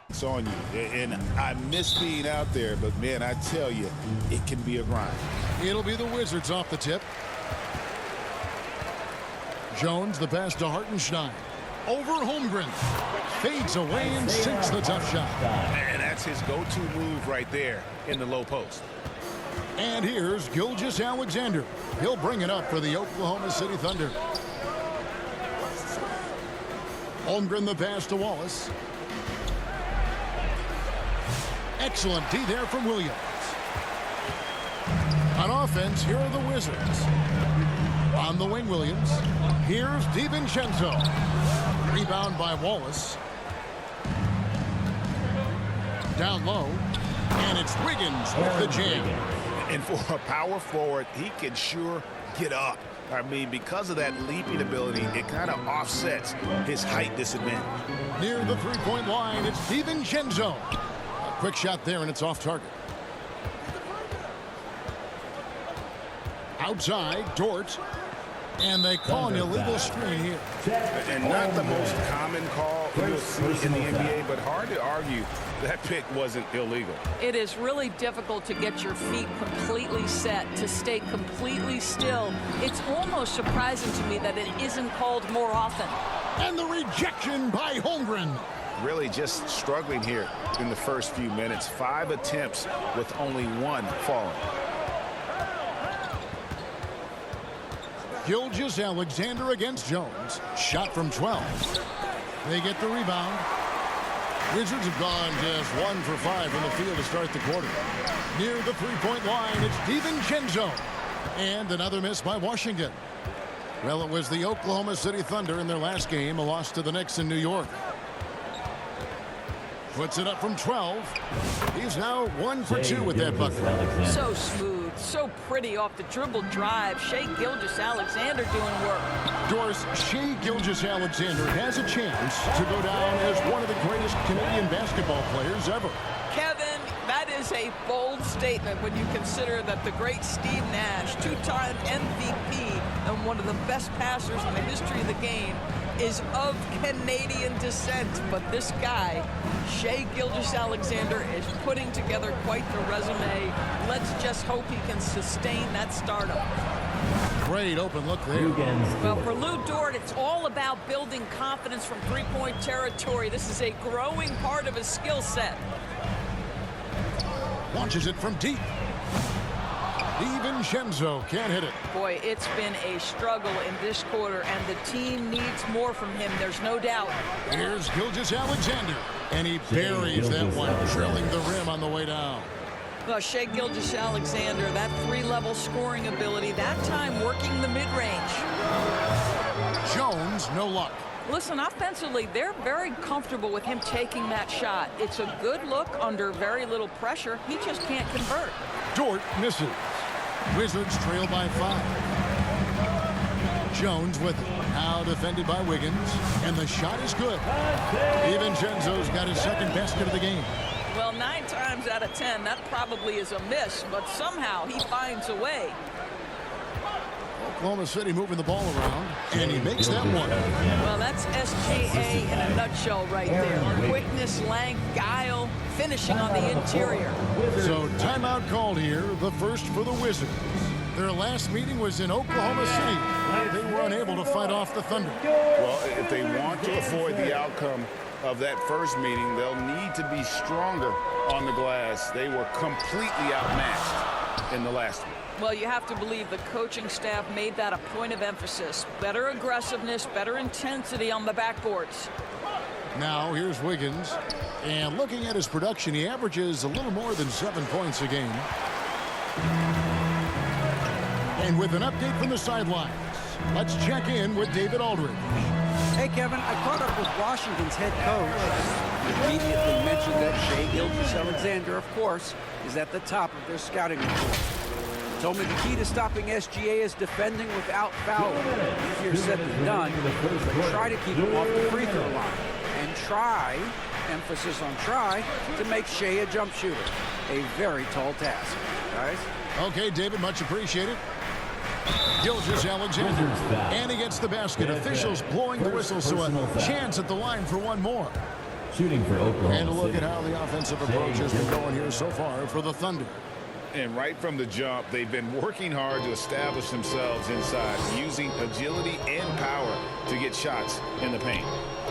It's on you. And I miss being out there, but, man, I tell you, it can be a grind. It'll be the Wizards off the tip. Jones, the pass to Hartenstein. Over Holmgren. Fades away and sinks the tough shot. And that's his go-to move right there in the low post. And here's Gilgeous-Alexander. He'll bring it up for the Oklahoma City Thunder. Holmgren the pass to Wallace. Excellent D there from Williams. On offense, here are the Wizards. On the wing, Williams. Here's DiVincenzo. Rebound by Wallace. Down low. And it's Wiggins with the jam. And for a power forward, he can sure get up. I mean, because of that leaping ability, it kind of offsets his height disadvantage. Near the three-point line, it's DiVincenzo. A quick shot there, and it's off target. Outside, Dort. And they call an illegal screen here. And not the most common call you'll see in the NBA, but hard to argue that pick wasn't illegal. It is really difficult to get your feet completely set, to stay completely still. It's almost surprising to me that it isn't called more often. And the rejection by Holmgren. Really just struggling here in the first few minutes. 5 attempts with only 1 falling. Gilgeous-Alexander against Jones. Shot from 12. They get the rebound. Wizards have gone just 1 for 5 from the field to start the quarter. Near the three-point line, it's DiVincenzo. And another miss by Washington. Well, it was the Oklahoma City Thunder in their last game, a loss to the Knicks in New York. Puts it up from 12. He's now 1 for 2 with that bucket. So smooth, so pretty off the dribble drive. Shai Gilgeous-Alexander doing work. Doris, Shai Gilgeous-Alexander has a chance to go down as one of the greatest Canadian basketball players ever. Kevin, that is a bold statement when you consider that the great Steve Nash, 2-time MVP and one of the best passers in the history of the game, is of Canadian descent. But this guy, Shai Gilgeous-Alexander, is putting together quite the resume. Let's just hope he can sustain that stardom. Great open look there. Well, for Lou Dort, it's all about building confidence from three-point territory. This is a growing part of his skill set. Launches it from deep. DiVincenzo can't hit it. Boy, it's been a struggle in this quarter, and the team needs more from him. There's no doubt. Here's Gilgeous-Alexander, and he buries that one, drilling the rim on the way down. Well, Shai Gilgeous-Alexander, that three-level scoring ability, that time working the mid-range. Jones, no luck. Listen, offensively, they're very comfortable with him taking that shot. It's a good look under very little pressure. He just can't convert. Dort misses. Wizards trail by 5. Jones with it. Now defended by Wiggins. And the shot is good. DiVincenzo's got his second basket of the game. Well, 9 times out of 10, that probably is a miss, but somehow he finds a way. Oklahoma City moving the ball around, and he makes that one. Well, that's SGA in a nutshell right there. Quickness, length, guile, finishing on the interior. So timeout called here, the first for the Wizards. Their last meeting was in Oklahoma City. They were unable to fight off the Thunder. Well, if they want to avoid the outcome of that first meeting, they'll need to be stronger on the glass. They were completely outmatched in the last one. Well, you have to believe the coaching staff made that a point of emphasis. Better aggressiveness, better intensity on the backboards. Now, here's Wiggins. And looking at his production, he averages a little more than 7 points a game. And with an update from the sidelines, let's check in with David Aldridge. Hey, Kevin, I caught up with Washington's head coach. Immediately mentioned that Shai Gilgeous-Alexander, of course, is at the top of their scouting report. Told me the key to stopping SGA is defending without fouling. Easier said than done, but try to keep him off the free throw line. And try, emphasis on try, to make Shai a jump shooter. A very tall task, guys. Okay, David, much appreciated. Gilgeous-Alexander, and he gets the basket. Officials blowing the whistle, so a chance at the line for one more. Shooting for Oklahoma And a look City. at how the offensive approach has been going here so far for the Thunder. And right from the jump, they've been working hard to establish themselves inside, using agility and power to get shots in the paint.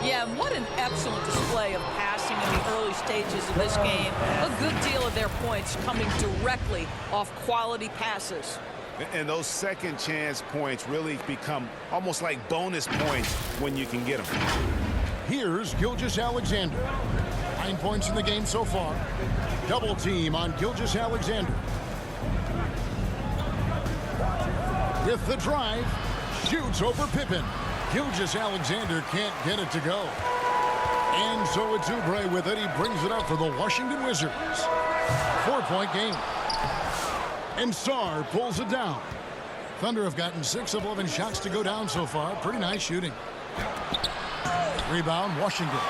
Yeah, and what an excellent display of passing in the early stages of this game. A good deal of their points coming directly off quality passes. And those second chance points really become almost like bonus points when you can get them. Here's Gilgeous-Alexander. 9 points in the game so far. Double team on Gilgeous-Alexander. With the drive, shoots over Pippen. Gilgeous-Alexander can't get it to go. And so it's Oubre with it. He brings it up for the Washington Wizards. 4-point game. And Sarr pulls it down. Thunder have gotten 6 of 11 shots to go down so far. Pretty nice shooting. Rebound, Washington.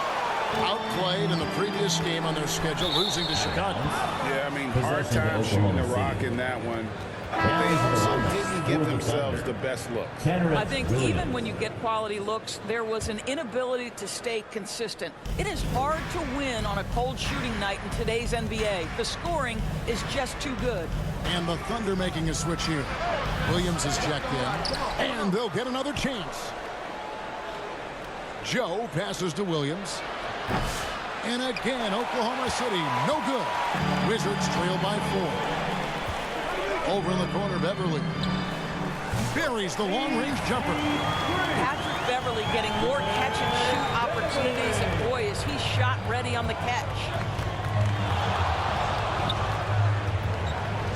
Outplayed in the previous game on their schedule, losing to Chicago. Yeah, I mean, hard time shooting the rock in that one. But they also didn't give themselves the best looks. I think even when you get quality looks, there was an inability to stay consistent. It is hard to win on a cold shooting night in today's NBA. The scoring is just too good. And the Thunder making a switch here. Williams is checked in, and they'll get another chance. Joe passes to Williams. And again, Oklahoma City, no good. Wizards trail by 4. Over in the corner, Beverly. Buries the long-range jumper. Patrick Beverly getting more catch-and-shoot opportunities, and boy, is he shot ready on the catch.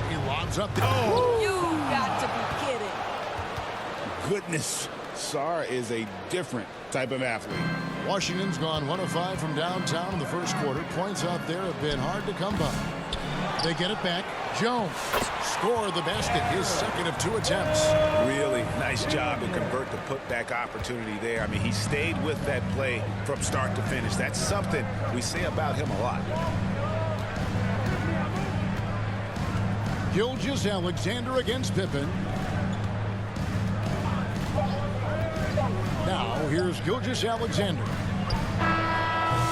He lobs up. You got to be kidding. Goodness, Sarr is a different type of athlete. Washington's gone 1 of 5 from downtown in the first quarter. Points out there have been hard to come by. They get it back. Jones scored the basket, his second of 2 attempts. Really nice job to convert the putback opportunity there. I mean, he stayed with that play from start to finish. That's something we say about him a lot. Gilgeous-Alexander against Pippen. Now, here's Gilgeous-Alexander.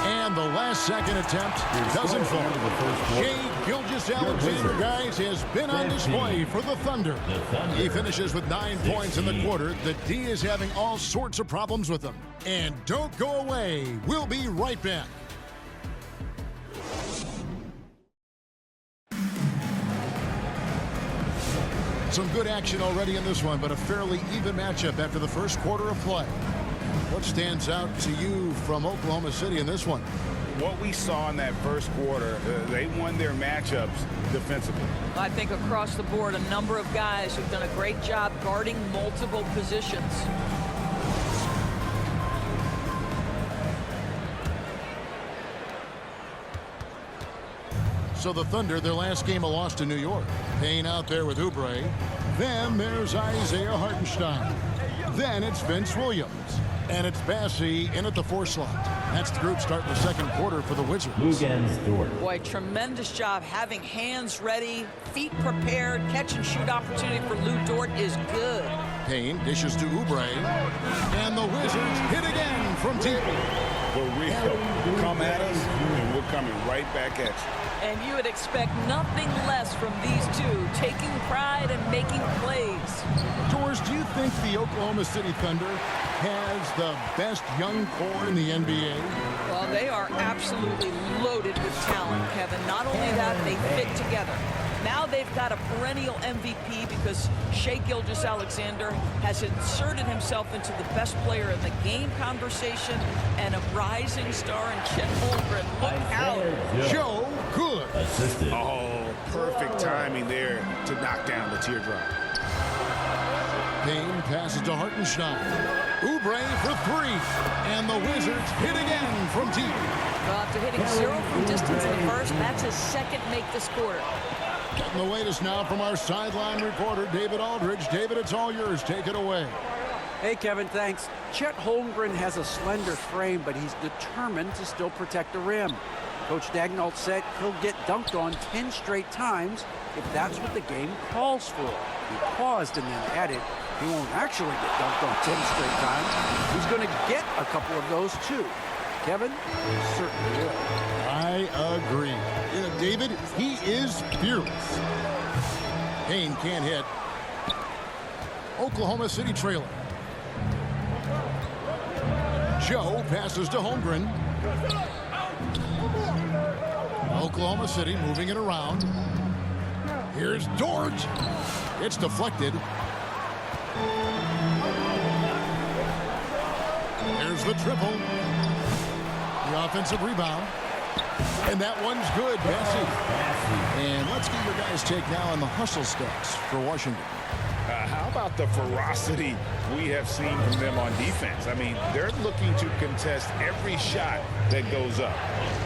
And the last second attempt doesn't fall. Shai Gilgeous-Alexander, guys, has been on display for the Thunder. He finishes with 9 points in the quarter. The D is having all sorts of problems with him. And don't go away. We'll be right back. Some good action already in this one, but a fairly even matchup after the first quarter of play. What stands out to you from Oklahoma City in this one? What we saw in that first quarter, they won their matchups defensively. I think across the board, a number of guys who've done a great job guarding multiple positions. So the Thunder, their last game, a loss to New York. Payne out there with Oubre. Then there's Isaiah Hartenstein. Then it's Vince Williams. And it's Bassey in at the 4 slot. That's the group starting the second quarter for the Wizards. Luguentz Dort. Boy, tremendous job having hands ready, feet prepared. Catch and shoot opportunity for Lou Dort is good. Payne dishes to Oubre. And the Wizards hit again from deep. For real, come at us, and we're coming right back at you. And you would expect nothing less from these two, taking pride and making plays. George, do you think the Oklahoma City Thunder has the best young core in the NBA? Well, they are absolutely loaded with talent, Kevin. Not only that, they fit together. Now they've got a perennial MVP because Shai Gilgeous-Alexander has inserted himself into the best player in the game conversation and a rising star in Chet Holmgren. Look out. Joe Good. Assisted. Oh, perfect timing there to knock down the teardrop. Payne passes to Hartenstein. Oubre for 3. And the Wizards hit again from deep. Well, after hitting 0 from distance in the first, that's his second make this quarter. Getting the latest now from our sideline reporter, David Aldridge. David, it's all yours. Take it away. Hey, Kevin, thanks. Chet Holmgren has a slender frame, but he's determined to still protect the rim. Coach Daigneault said he'll get dunked on 10 straight times if that's what the game calls for. He paused and then added, he won't actually get dunked on 10 straight times. He's going to get a couple of those, too. Kevin, certainly will. I agree. David, he is fearless. Payne can't hit. Oklahoma City trailer. Joe passes to Holmgren. Oklahoma City moving it around. Here's Dort. It's deflected. There's the triple. The offensive rebound. And that one's good, Bessie. And let's get your guys' take now on the hustle stats for Washington. How about the ferocity we have seen from them on defense? I mean, they're looking to contest every shot that goes up.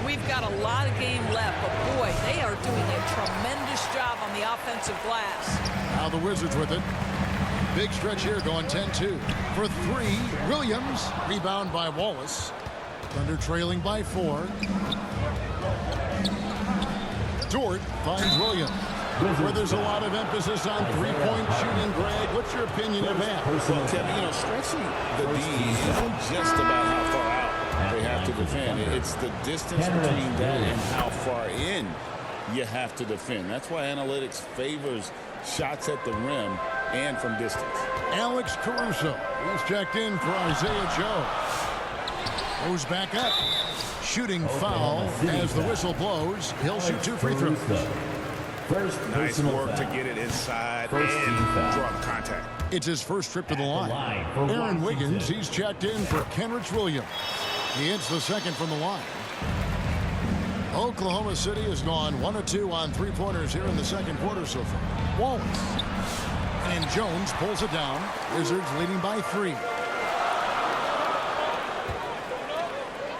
We've got a lot of game left, but boy, they are doing a tremendous job on the offensive glass. Now the Wizards with it. Big stretch here going 10-2. For three, Williams. Rebound by Wallace. Thunder trailing by 4. Dort finds Williams. Where there's a lot of emphasis on three-point shooting, Greg. What's your opinion of that? Well, Kevin, stretching the D isn't just about how far out they have to defend. It's the distance between that and how far in you have to defend. That's why analytics favors shots at the rim and from distance. Alex Caruso. He's checked in for Isaiah Joe. Goes back up. Shooting foul as the whistle blows. He'll shoot 2 free throws. Nice work to get it inside and draw the contact. It's his first trip to the line. Aaron Wiggins, he's checked in for Kenrich Williams. He hits the second from the line. Oklahoma City has gone 1 of 2 on three-pointers here in the second quarter so far. Wallace. And Jones pulls it down. Wizards leading by 3.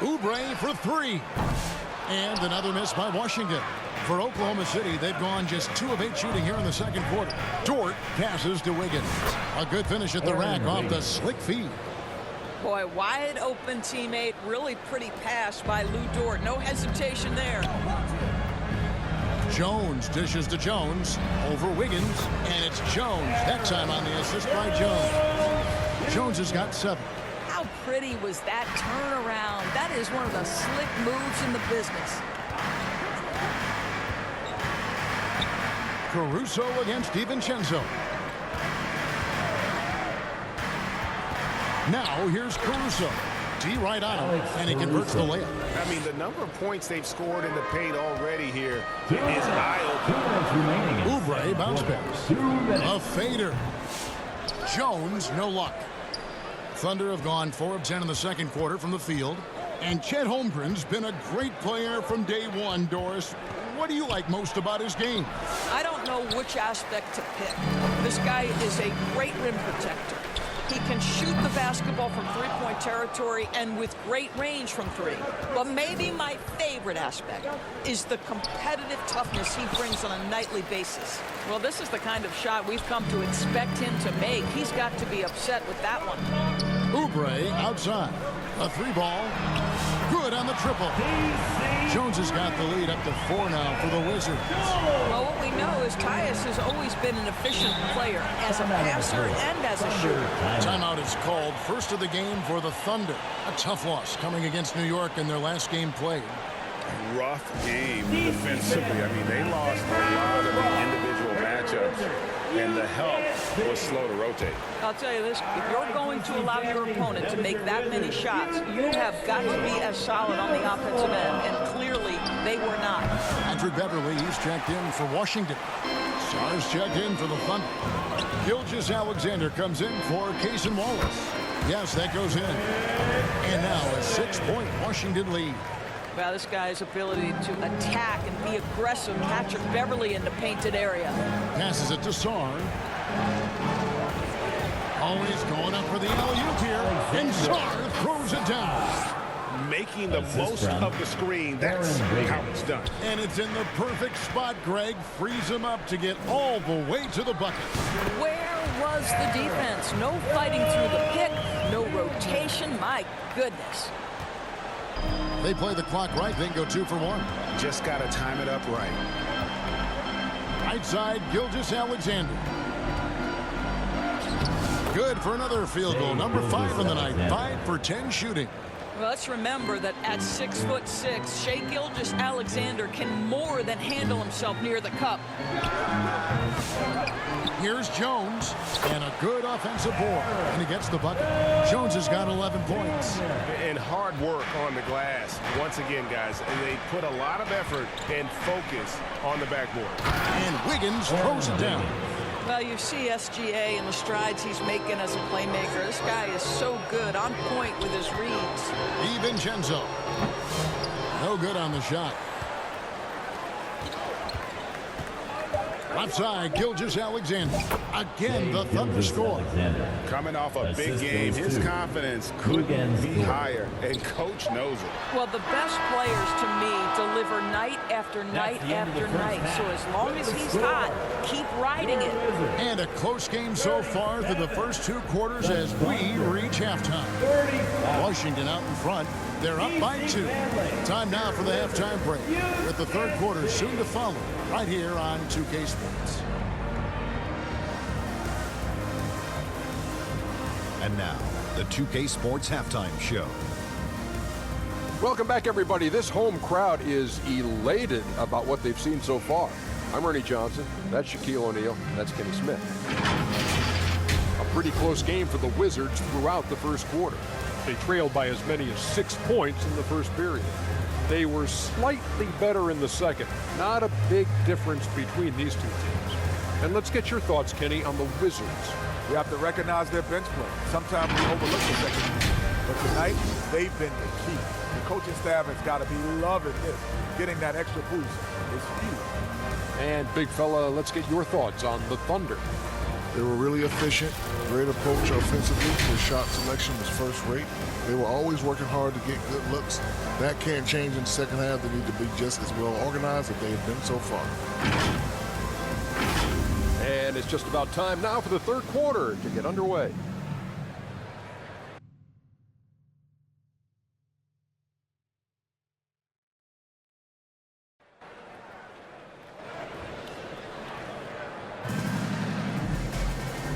Oubre for 3. And another miss by Washington. For Oklahoma City, they've gone just 2 of 8 shooting here in the second quarter. Dort passes to Wiggins. A good finish at the rack off the slick feed. Boy, wide open teammate, really pretty pass by Lou Dort. No hesitation there. Jones dishes to Jones over Wiggins, and it's Jones. That time on the assist by Jones. Jones has got 7. How pretty was that turnaround? That is one of the slick moves in the business. Caruso against DiVincenzo. Now here's Caruso. D right on him, and he converts the layup. I mean, the number of points they've scored in the paint already here is eye-opening. Oubre bounce pass. A fader. Jones, no luck. Thunder have gone 4 of 10 in the second quarter from the field. And Chet Holmgren's been a great player from day one, Doris. What do you like most about his game? I don't know which aspect to pick. This guy is a great rim protector. He can shoot the basketball from three-point territory and with great range from 3. But maybe my favorite aspect is the competitive toughness he brings on a nightly basis. Well, this is the kind of shot we've come to expect him to make. He's got to be upset with that one. Oubre outside. A 3-ball. Good on the triple. Jones has got the lead up to 4 now for the Wizards. Well, what we know is Tyus has always been an efficient player as a passer and as a shooter. Timeout is called. First of the game for the Thunder. A tough loss coming against New York in their last game played. Rough game defensively. I mean, they lost a lot of the individual matchups, and the help was slow to rotate. I'll tell you this, if you're going to allow your opponent to make that many shots, you have got to be as solid on the offensive end, and clearly they were not. Patrick Beverly, he's checked in for Washington. Stars checked in for the Thunder. Gilgeous-Alexander comes in for Cason Wallace. Yes, that goes in. And now a 6-point Washington lead. Well, this guy's ability to attack and be aggressive, Patrick Beverly in the painted area. Passes it to Sarr. Always going up for the alley-oop here. And Sarr throws it down. Making the most of the screen. That's how it's done. And it's in the perfect spot, Greg. Frees him up to get all the way to the bucket. Where was the defense? No fighting through the pick, no rotation. My goodness. They play the clock right, then go 2 for 1. Just got to time it up right. Right side, Gilgeous-Alexander. Good for another field goal. Number 5 in the night. 5 for 10 shooting. Well, let's remember that at 6'6", Shai Gilgeous-Alexander can more than handle himself near the cup. Here's Jones, and a good offensive board, and he gets the bucket. Jones has got 11 points. And hard work on the glass. Once again, guys, and they put a lot of effort and focus on the backboard. And Wiggins throws it down. Well, you see SGA and the strides he's making as a playmaker. This guy is so good, on point with his reads. DiVincenzo. No good on the shot. Left side, Gilgeous-Alexander. Again, the Thunder score. Coming off a big game, his confidence couldn't be higher, and Coach knows it. Well, the best players, to me, deliver night after night after night. So as long as he's hot, keep riding it. And a close game so far through the first 2 quarters as we reach halftime. Washington out in front. They're up by 2. Time now for the halftime break, with the third quarter soon to follow, right here on 2K Sports. And now, the 2K Sports Halftime Show. Welcome back, everybody. This home crowd is elated about what they've seen so far. I'm Ernie Johnson. That's Shaquille O'Neal. That's Kenny Smith. A pretty close game for the Wizards throughout the first quarter. They trailed by as many as 6 points in the first period. They were slightly better in the second. Not a big difference between these two teams. And let's get your thoughts, Kenny, on the Wizards. We have to recognize their bench play. Sometimes we overlook the second unit. But tonight, they've been the key. The coaching staff has got to be loving this. Getting that extra boost is huge. And, big fella, let's get your thoughts on the Thunder. They were really efficient, great approach offensively. Their shot selection was first rate. They were always working hard to get good looks. That can't change in the second half. They need to be just as well organized as they have been so far. And it's just about time now for the third quarter to get underway.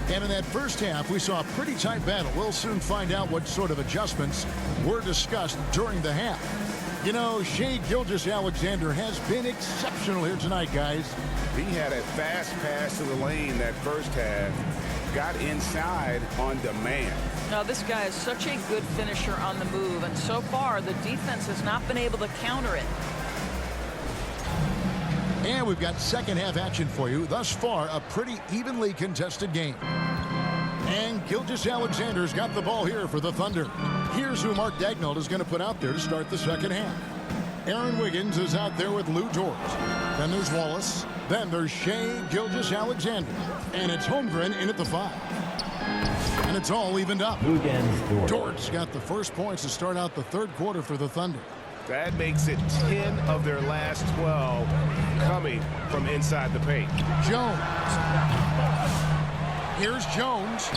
And in that first half, we saw a pretty tight battle. We'll soon find out what sort of adjustments were discussed during the half. You know, Shai Gilgeous-Alexander has been exceptional here tonight, guys. He had a fast pass to the lane that first half. Got inside on demand. Now, this guy is such a good finisher on the move, and so far, the defense has not been able to counter it. And we've got second half action for you. Thus far, a pretty evenly contested game. And Gilgeous-Alexander's got the ball here for the Thunder. Here's who Mark Daigneault is going to put out there to start the second half. Aaron Wiggins is out there with Lou Dort. Then there's Wallace. Then there's Shai Gilgeous-Alexander. And it's Holmgren in at the 5. And it's all evened up. Dort's got the first points to start out the third quarter for the Thunder. That makes it 10 of their last 12 coming from inside the paint. Jones. Here's Jones.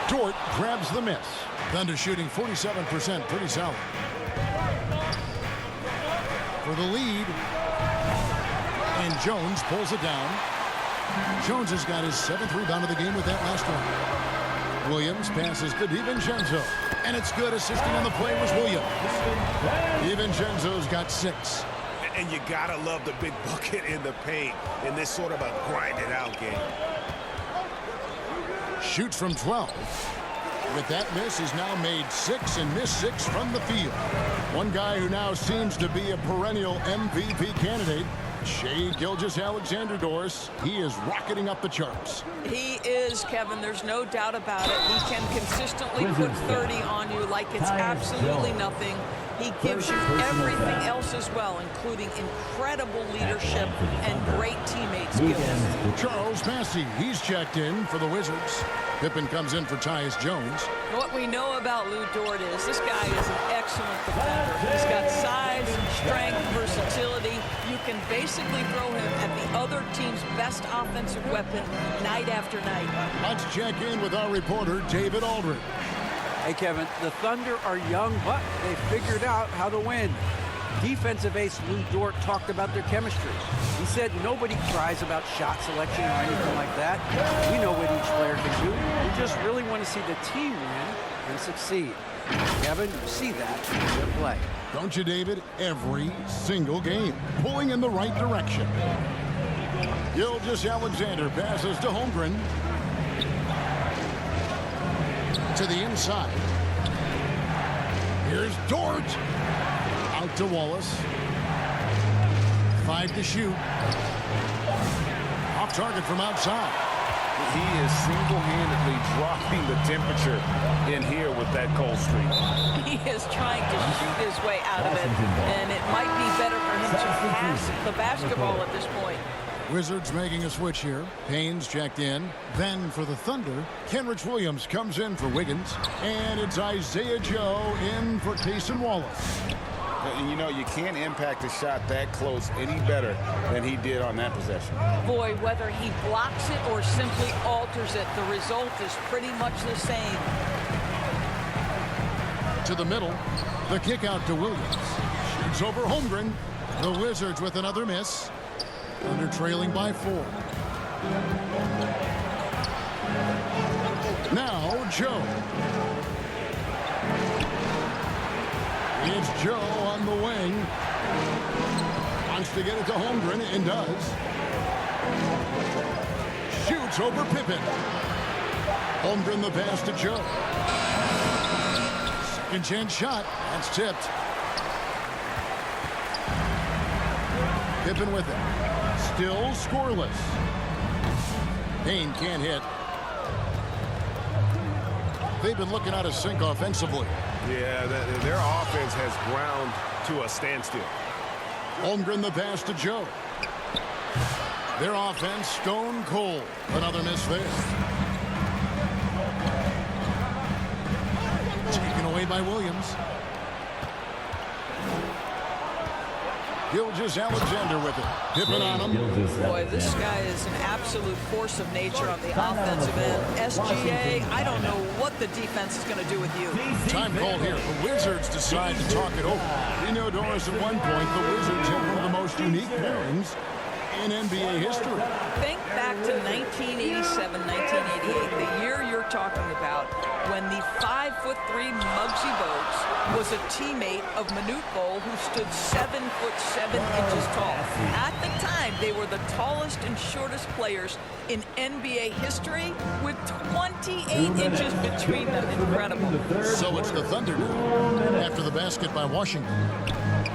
Dort grabs the miss. Thunder shooting 47%, pretty solid. For the lead. And Jones pulls it down. Jones has got his 7th rebound of the game with that last one. Williams passes to DiVincenzo. And it's good. Assisting on the play was Williams. DiVincenzo's got 6. And you gotta love the big bucket in the paint in this sort of a grinded out game. Shoots from 12. With that miss, he's now made 6 and missed 6 from the field. One guy who now seems to be a perennial MVP candidate, Shai Gilgeous-Alexander, Doris. He is rocketing up the charts. He is, Kevin. There's no doubt about it. He can consistently put 30 on you like it's absolutely nothing. He gives you everything else as well, including incredible leadership and great teammate skills. Charles Massey, he's checked in for the Wizards. Pippen comes in for Tyus Jones. What we know about Lou Dort is this guy is an excellent defender. He's got size, strength, versatility. You can basically throw him at the other team's best offensive weapon night after night. Let's check in with our reporter, David Aldridge. Hey, Kevin, the Thunder are young, but they figured out how to win. Defensive ace Lou Dort talked about their chemistry. He said nobody cries about shot selection or anything like that. We know what each player can do. We just really want to see the team win and succeed. Kevin, you see that in their play. Don't you, David? Every single game. Pulling in the right direction. Gilgeous-Alexander passes to Holmgren. To the inside. Here's Dort. Out to Wallace. 5 to shoot. Off target from outside. He is single-handedly dropping the temperature in here with that cold streak. He is trying to shoot his way out of it, and it might be better for him to pass the basketball at this point. Wizards making a switch here. Payne's checked in. Then for the Thunder, Kenrich Williams comes in for Wiggins. And it's Isaiah Joe in for Cason Wallace. And you know, you can't impact a shot that close any better than he did on that possession. Boy, whether he blocks it or simply alters it, the result is pretty much the same. To the middle, the kick out to Williams. Shoots over Holmgren. The Wizards with another miss. Thunder trailing by 4. Now, Joe. It's Joe on the wing. Wants to get it to Holmgren and does. Shoots over Pippen. Holmgren the pass to Joe. Second chance shot. That's tipped. Pippen with it. Still scoreless. Payne can't hit. They've been looking out of sync offensively. Yeah, their offense has ground to a standstill. Holmgren the pass to Joe. Their offense stone cold. Another miss there. Taken away by Williams. Gilgeous-Alexander with it. Pippen on him. Boy, this guy is an absolute force of nature on the offensive end. SGA, I don't know what the defense is going to do with you. Time call here. The Wizards decide to talk it over. We know, Doris, at one point, the Wizards had one of the most unique pairings in NBA history. Think back to 1987, 1988, the year you're talking about, when the 5'3" Muggsy Bogues was a teammate of Manute Bol, who stood 7'7" tall. At the time, they were the tallest and shortest players in NBA history, with 28 inches between them. Incredible. So it's the Thunder now, after the basket by Washington.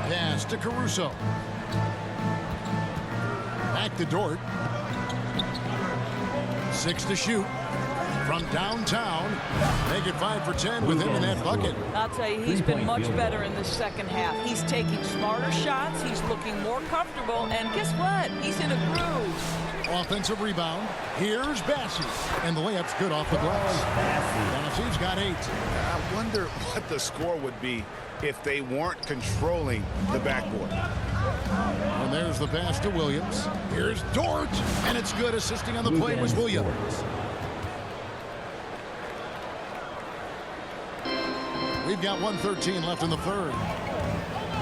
Pass to Caruso. Back to Dort. 6 to shoot. From downtown, make it 5 for 10 with him in that bucket. I'll tell you, he's been much better in the second half. He's taking smarter shots. He's looking more comfortable. And guess what? He's in a groove. Offensive rebound. Here's Bassey. And the layup's good off the glass. Bassey's got 8. I wonder what the score would be if they weren't controlling the backboard. And there's the pass to Williams. Here's Dort. And it's good. Assisting on the play was Williams. We've got 1:13 left in the third.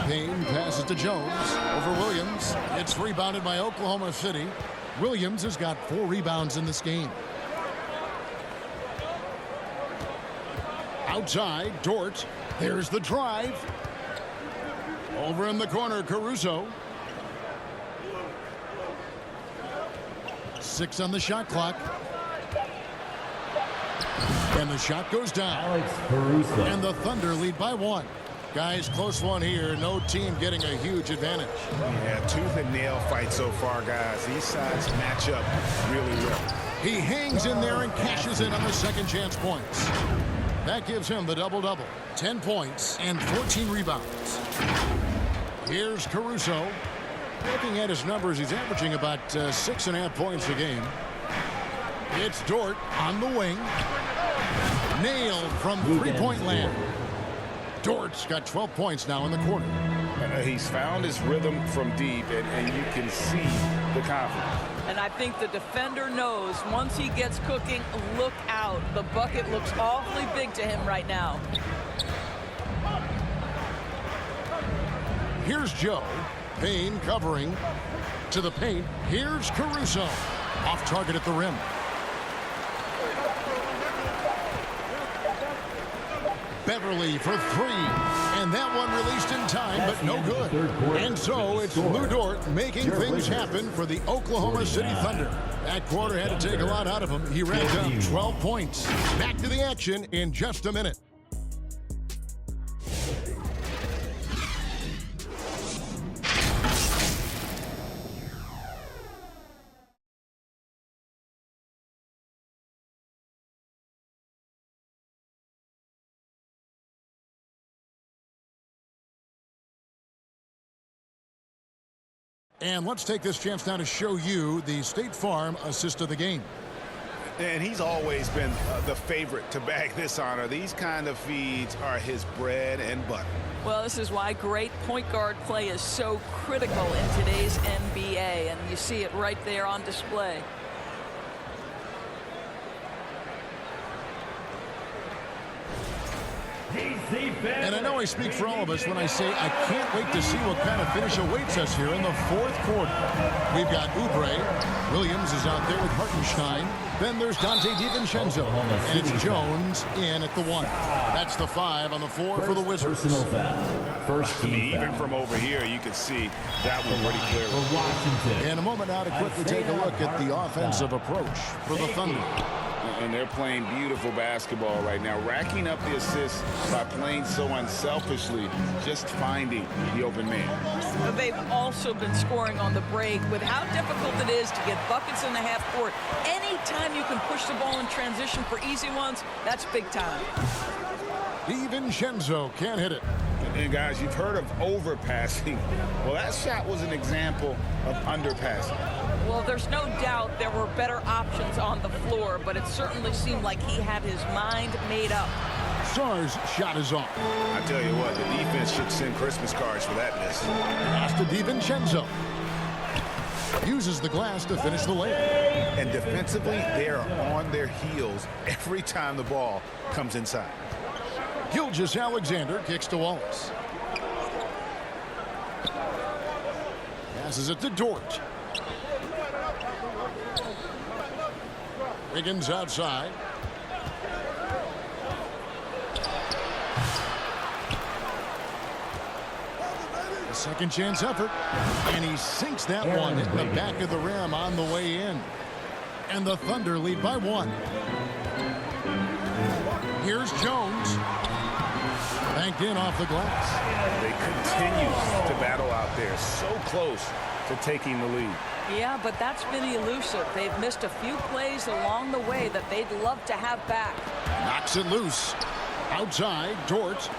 Payne passes to Jones over Williams. It's rebounded by Oklahoma City. Williams has got 4 rebounds in this game. Outside, Dort. There's the drive. Over in the corner, Caruso. 6 on the shot clock. And the shot goes down. And the Thunder lead by 1. Guys, close one here. No team getting a huge advantage. Yeah, tooth and nail fight so far, guys. These sides match up really well. He hangs in there and cashes in on the second chance points. That gives him the double-double. 10 points and 14 rebounds. Here's Caruso. Looking at his numbers, he's averaging about 6.5 points a game. It's Dort on the wing. Nailed from three-point land. Dort's got 12 points now in the quarter. He's found his rhythm from deep, and you can see the confidence. And I think the defender knows once he gets cooking, look out. The bucket looks awfully big to him right now. Here's Joe. Payne covering to the paint. Here's Caruso. Off target at the rim. Beverly for three. And that one released in time, but no good. And so it's Lou Dort making things happen for the Oklahoma City Thunder. That quarter had to take a lot out of him. He racked up 12 points. Back to the action in just a minute. And let's take this chance now to show you the State Farm assist of the game. And he's always been the favorite to bag this honor. These kind of feeds are his bread and butter. Well, this is why great point guard play is so critical in today's NBA, and you see it right there on display. And I know I speak for all of us when I say I can't wait to see what kind of finish awaits us here in the fourth quarter. We've got Oubre. Williams is out there with Hartenstein. Then there's Dante DiVincenzo. And it's Jones in at the 1. That's the 5 on the floor for the Wizards. Even from over here, you can see that one pretty clearly. In a moment now to quickly take a look at the offensive approach for the Thunder. And they're playing beautiful basketball right now, racking up the assists by playing so unselfishly, just finding the open man. They've also been scoring on the break with how difficult it is to get buckets in the half court. Anytime you can push the ball in transition for easy ones, that's big time. DiVincenzo can't hit it. And guys, you've heard of overpassing. Well, that shot was an example of underpassing. Well, there's no doubt there were better options on the floor, but it certainly seemed like he had his mind made up. Sarr's shot is off. I tell you what, the defense should send Christmas cards for that miss. Pass to DiVincenzo. Uses the glass to finish the layup. And defensively, they are on their heels every time the ball comes inside. Gilgeous-Alexander kicks to Wallace. Passes it to Dort. Wiggins outside. A second chance effort. And he sinks that one in the back of the rim on the way in. And the Thunder lead by 1. Here's Jones. Banked in off the glass. They continue to battle out there, so close to taking the lead. Yeah, but that's been elusive. They've missed a few plays along the way that they'd love to have back. Knocks it loose. Outside, Dort.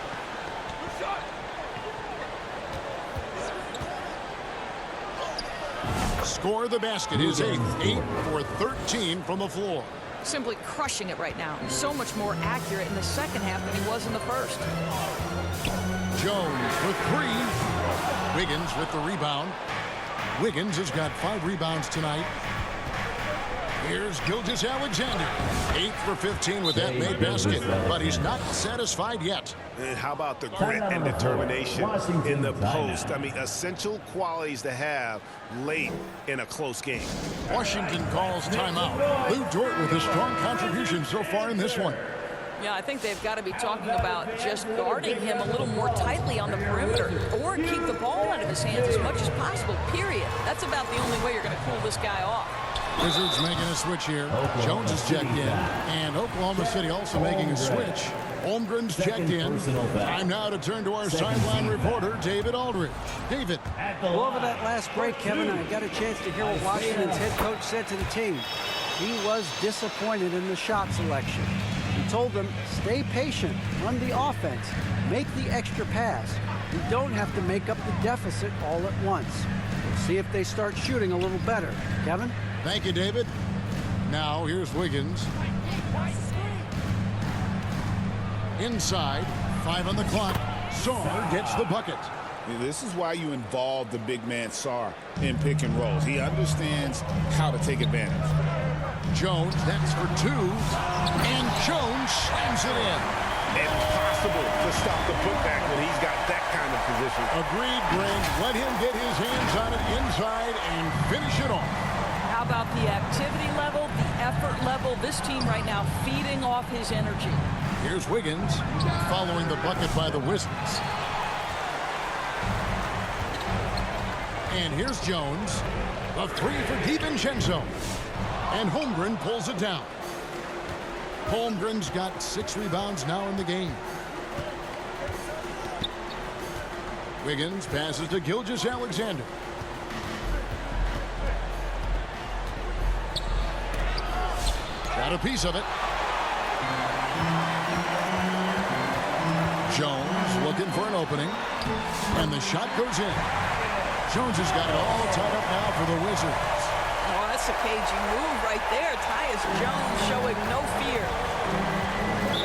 Score the basket. His 8th. 8 for 13 from the floor. Simply crushing it right now. So much more accurate in the second half than he was in the first. Jones with 3. Wiggins with the rebound. Wiggins has got 5 rebounds tonight. Here's Gilgeous-Alexander. 8 for 15 with that made basket, but he's not satisfied yet. And how about the grit and determination in the post? I mean, essential qualities to have late in a close game. Washington calls timeout. Lou Dort with a strong contribution so far in this one. Yeah, I think they've got to be talking about just guarding him a little more tightly on the perimeter or keep the ball out of his hands as much as possible, period. That's about the only way you're going to cool this guy off. Wizards making a switch here. Jones is checked in. And Oklahoma City also making a switch. Holmgren's checked in. Time now to turn to our sideline reporter, David Aldridge. David. Well, over that last break, Kevin, I got a chance to hear what Washington's head coach said to the team. He was disappointed in the shot selection. He told them, stay patient, run the offense, make the extra pass. You don't have to make up the deficit all at once. We'll see if they start shooting a little better. Kevin? Thank you, David. Now, here's Wiggins. Inside, 5 on the clock. Sarr gets the bucket. This is why you involve the big man Sarr in pick and rolls. He understands how to take advantage. Jones, that's for 2. And Jones slams it in. Impossible to stop the putback when he's got that kind of position. Agreed, Greg. Let him get his hands on it inside and finish it off. How How about the activity level, the effort level? This team right now feeding off his energy. Here's Wiggins following the bucket by the Wizards. And here's Jones. A three for DiVincenzo. And Holmgren pulls it down. Holmgren's got 6 rebounds now in the game. Wiggins passes to Gilgeous-Alexander. Got a piece of it. Jones looking for an opening. And the shot goes in. Jones has got it all tied up now for the Wizards. Oh, that's a cagey move right there. Tyus Jones showing no fear.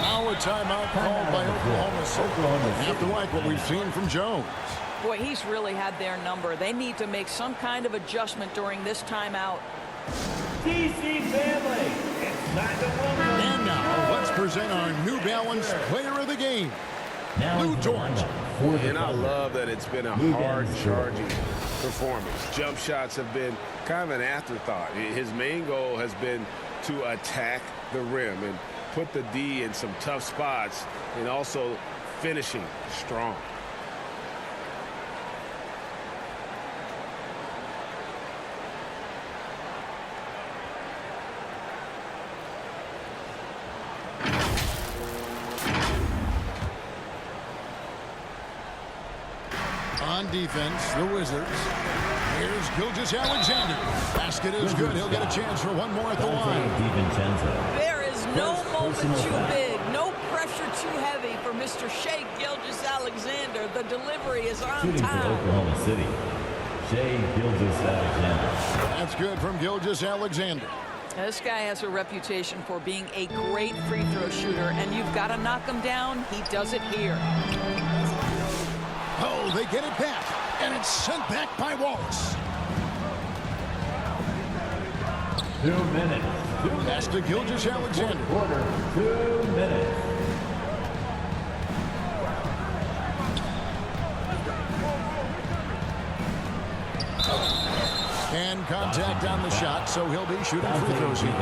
Now a timeout called by Oklahoma City. Have to like what we've seen from Jones. Boy, he's really had their number. They need to make some kind of adjustment during this timeout. DC family, it's time to welcome. And now let's present our New Balance Player of the Game, Lou Dort. And I love that it's been a hard-charging performance. Jump shots have been kind of an afterthought. His main goal has been to attack the rim and put the D in some tough spots and also finishing strong. On defense, the Wizards. Here's Gilgeous-Alexander. Basket is good. He'll get a chance for one more at the line. There is no moment too big, no pressure too heavy for Mr. Shai Gilgeous-Alexander. The delivery is on Shooting for time. Oklahoma City, Shai Gilgeous-Alexander. That's good from Gilgeous-Alexander. This guy has a reputation for being a great free throw shooter, and you've got to knock him down. He does it here. Oh, they get it back, and it's sent back by Wallace. 2 minutes. Pass to Gilgeous-Alexander. Quarter, 2 minutes. And contact on the shot, so he'll be shooting free throws here.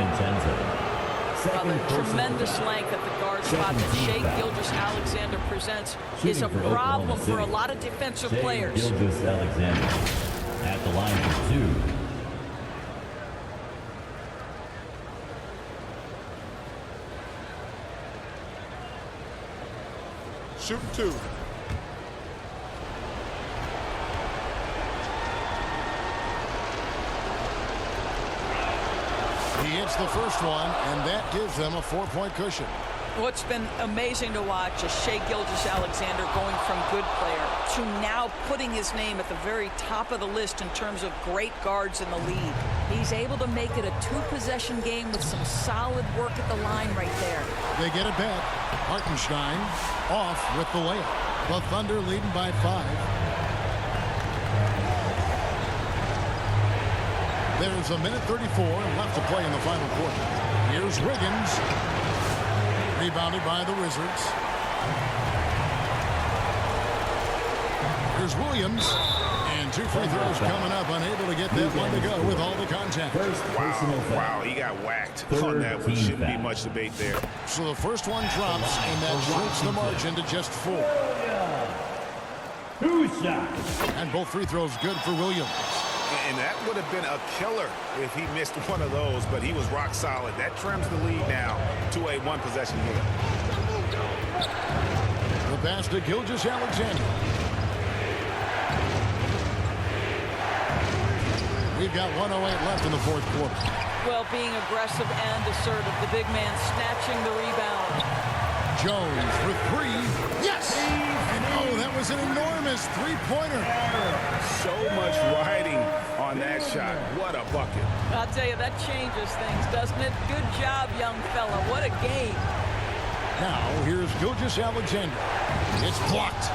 Well, the tremendous length at the guard spot that Shai Gilgeous-Alexander presents is a problem for a lot of defensive players. Gilgeous-Alexander at the line for 2. Shooting 2. He hits the first one, and that gives them a 4-point cushion. What's been amazing to watch is Shai Gilgeous-Alexander going from good player to now putting his name at the very top of the list in terms of great guards in the league. He's able to make it a 2-possession game with some solid work at the line right there. They get it back. Hartenstein off with the layup. The Thunder leading by 5. There's a minute 34 left to play in the final quarter. Here's Wiggins. Rebounded by the Wizards. Here's Williams. And 2 free throws coming up. Unable to get that one to go with all the contact. Wow, he got whacked on that one. Shouldn't be much debate there. So the first one drops, and that shrinks the margin to just 4. 2 shots. And both free throws good for Williams. And that would have been a killer if he missed one of those, but he was rock solid. That trims the lead now to a 1-possession game. The pass to Gilgeous-Alexander. We've got 1:08 left in the fourth quarter. Well, being aggressive and assertive, the big man snatching the rebound. Jones for 3. Yes! And oh, that was an enormous 3-pointer. So much riding on that shot. What a bucket. I'll tell you, that changes things, doesn't it? Good job, young fella. What a game. Now, here's Gilgeous-Alexander. It's blocked.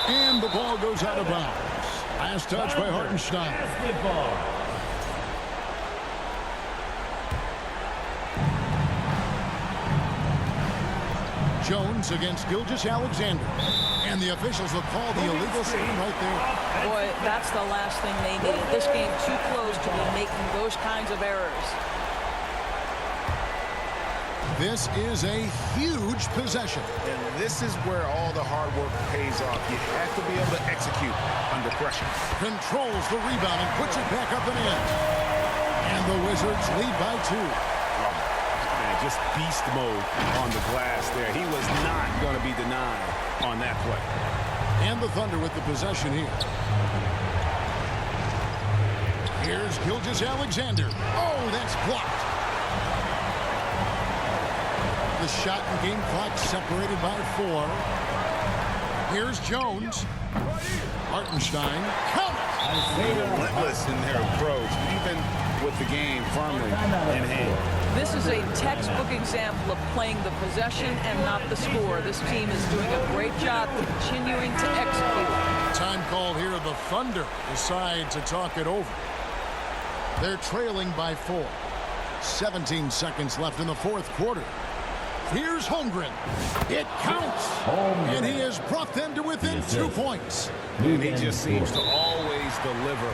And the ball goes out of bounds. Last touch by Hartenstein. Basketball. Jones against Gilgeous-Alexander. And the officials will call the illegal sign right there. Boy, that's the last thing they need. This game too close to be making those kinds of errors. This is a huge possession. And this is where all the hard work pays off. You have to be able to execute under pressure. Controls the rebound and puts it back up and in. And the Wizards lead by 2. Man, just beast mode on the glass there. He was not going to be denied on that play. And the Thunder with the possession here. Here's Gilgeous-Alexander. Oh, that's blocked. The shot and game clock separated by 4. Here's Jones. Hartenstein. Count it. Relentless in their approach, even with the game firmly in hand. This is a textbook example of playing the possession and not the score. This team is doing a great job continuing to execute. Time called here. The Thunder decide to talk it over. They're trailing by 4. 17 seconds left in the fourth quarter. Here's Holmgren. It counts. And he has brought them to within 2 points. And he just seems to always deliver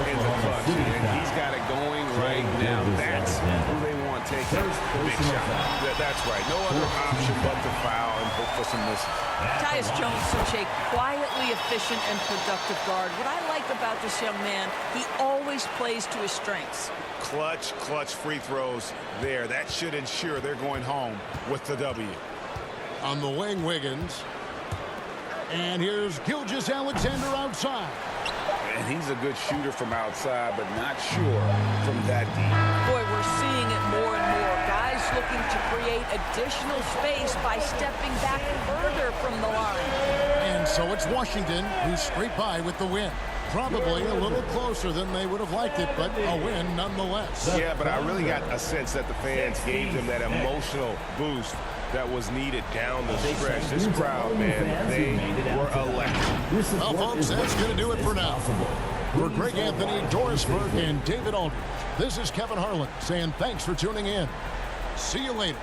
in the clutch. And he's got it going right now. That's who they want taking the big shot. That's right. No other option but to foul and hope for some misses. Tyus Jones, such a quietly efficient and productive guard. What I like about this young man, he always plays to his strengths. Clutch free throws there. That should ensure they're going home with the W. On the wing, Wiggins. And here's Gilgeous-Alexander outside. And he's a good shooter from outside, but not sure from that deep. Boy, we're seeing it more and more. Guys looking to create additional space by stepping back further from the line. And so it's Washington who scraped by with the win. Probably a little closer than they would have liked it, but a win nonetheless. Yeah, but I really got a sense that the fans gave them that emotional boost that was needed down the stretch. This crowd, man, they were electric. Well, folks, that's going to do it for now. For Greg Anthony, Doris Burke, and David Aldridge, this is Kevin Harlan saying thanks for tuning in. See you later.